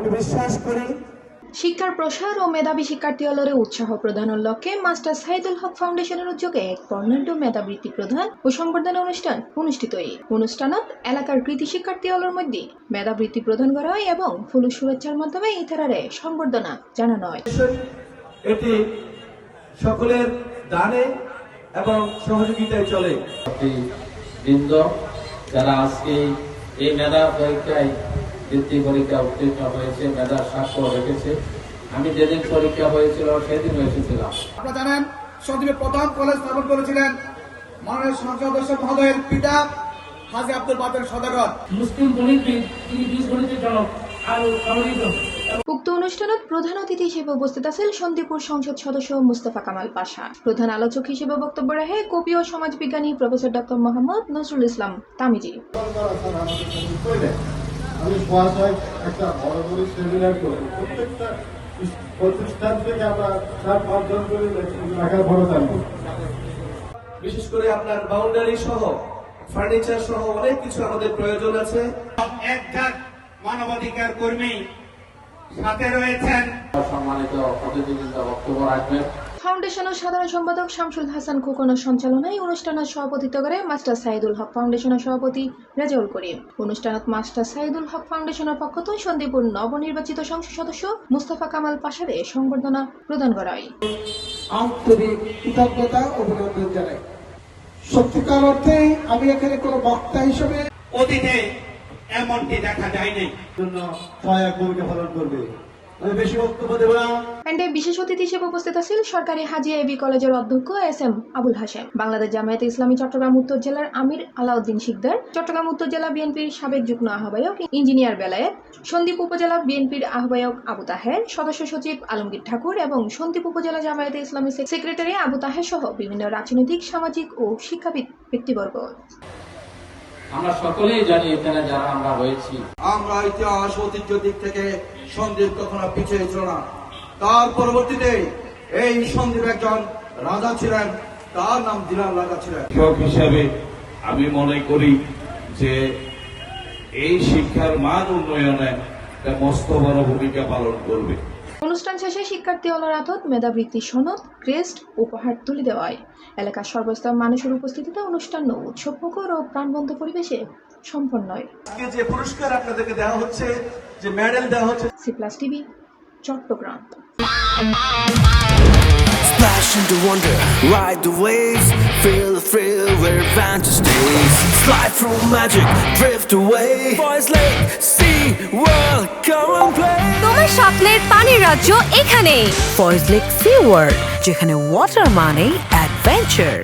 আমি বিশ্বাস করি শিক্ষার প্রসার ও মেধাবী শিক্ষার্থী হলরে উৎসাহ প্রদানের লক্ষ্যে মাস্টার সাইদুল হক ফাউন্ডেশনের উদ্যোগে এক বর্ণাঢ্য মেধাবৃত্তি প্রদান ও সংবর্ধনা অনুষ্ঠান অনুষ্ঠিত। এই অনুষ্ঠানত এলাকার কৃতি শিক্ষার্থী হলের মধ্যে মেধাবৃত্তি প্রদান করা হয় এবং ফুল শুভেচ্ছার মাধ্যমে ইতারারে সংবর্ধনা জানানো হয়। এটি সকলের দানে এবং সহযোগিতায় চলে। বৃন্দ যারা আজকে এই মেধা পরীক্ষায় বৃত্তি পরীক্ষা উত্তীর্ণ হয়েছে, মেধার স্বাক্ষর রেখেছে। আমি যেদিন পরীক্ষা হয়েছিল সেদিন এসেছিলাম। আপনারা জানেন সন্দ্বীপে প্রথম কলেজ স্থাপন করেছিলেন মাননীয় সংসদ সদস্য মহোদয়ের পিতা হাজী আব্দুল বাতের সদাগর। মুসলিম গণিতবিদ, তিনি বীজ গণিতের জনক আর গণিত। উক্ত অনুষ্ঠানত প্রধান অতিথি হিসেবে উপস্থিত আছেন সন্দীপুর সংসদ সদস্য মুস্তাফা কামাল পাশা। প্রধান আলোচক হিসেবে বক্তব্য রাখে কবি ও সমাজবিজ্ঞানী প্রফেসর ডক্টর মোহাম্মদ নজরুল ইসলাম তামিজি। আমি একটা বড় বড় সেমিনার করবো, প্রত্যেকটা প্রতিষ্ঠান থেকে আমরা 4-5 জন করে লেখার বড় জানবো। বিশেষ করে আপনার বাউন্ডারি সহ ফার্নিচার সহ অনেক কিছু আমাদের প্রয়োজন আছে। একজন মানবাধিকার কর্মী সাথে রয়েছেন। সম্মানিত অতিথিবৃন্দ বক্তব্য রাখবেন। ফাউন্ডেশনের সাধারণ সম্পাদক শামসুল হাসান খোকনের সঞ্চালনায় অনুষ্ঠানের সভাপতিত্ব করে মাস্টার সাইদুল হক ফাউন্ডেশনের সভাপতি রেজাউল করিম। অনুষ্ঠানত মাস্টার সাইদুল হক ফাউন্ডেশনের পক্ষ থেকে সন্দীপুর নবনির্বাচিত সংসদ সদস্য মুস্তাফা কামাল পাশারে সংবর্ধনা প্রদান করা হয়। আন্তরিক কৃতজ্ঞতা অভিনন্দন জানাই। সত্যিকার অর্থে আমি এখানে কোনো বক্তা হিসেবে অতীতে এমনটি দেখা যায়নি জন্য সহায়ক ভূমিকা পালন করবে। আমি বেশি বক্তব্য দেব না। এন্ডে বিশেষ অতিথি হিসেবে উপস্থিত আছেন সরকারি হাজি এবি কলেজের অধ্যক্ষ এস.এম. আবুল হাশেম, বাংলাদেশ জামায়াতে ইসলামী চট্টগ্রাম উত্তর জেলার আমির আলাউদ্দিন শিকদার, চট্টগ্রাম উত্তর জেলা বিএনপির সাবেক যুগ্ম আহ্বায়ক ইঞ্জিনিয়ার বেলায়েত, সন্দ্বীপ উপজেলা বিএনপির আহ্বায়ক আবু তাহের, সদস্য সচিব আলমগীর ঠাকুর এবং সন্দ্বীপ উপজেলা জামায়াতে ইসলামী সেক্রেটারি আবু তাহের সহ বিভিন্ন রাজনৈতিক, সামাজিক ও শিক্ষাবিদ ব্যক্তিবর্গ। আমরা সকলেই জানি এখানে যারা আমরা রয়েছি, আমরা ইতিহাস ঐতিহ্য দিক থেকে সন্দ্বীপ কখনো পিছিয়ে ছিল না। তার পরবর্তীতে এই সন্দ্বীপ একজন রাজা ছিলেন, তার নাম দিলাল রাজা ছিলেন। শিক্ষক হিসাবে আমি মনে করি যে এই শিক্ষার মান উন্নয়নে একটা মস্ত বড় ভূমিকা পালন করবে। অনুষ্ঠান শেষে শিক্ষার্থী হলের হাতত মেধাবৃত্তি সনদ, ক্রেস্ট উপহার তুলে দেওয়া হয়। এলাকার সর্বস্তর মানুষের উপস্থিতিতে অনুষ্ঠান উৎসবমুখর ও প্রাণবন্ত পরিবেশে সম্পন্ন হয়। আজকে যে পুরস্কার আপনাদেরকে দেওয়া হচ্ছে, যে মেডেল দেওয়া হচ্ছে, C+ TV, Chittagong. Splash into wonder, ride the waves, feel the thrill where adventure stays. Slide through magic, drift away. Boys Lake, sea, world, come and play. তোমার স্বপ্নের পানির রাজ্য এখানে, ফয়েজ লেক সি ওয়ার্ল্ড, যেখানে ওয়াটার মানে adventure.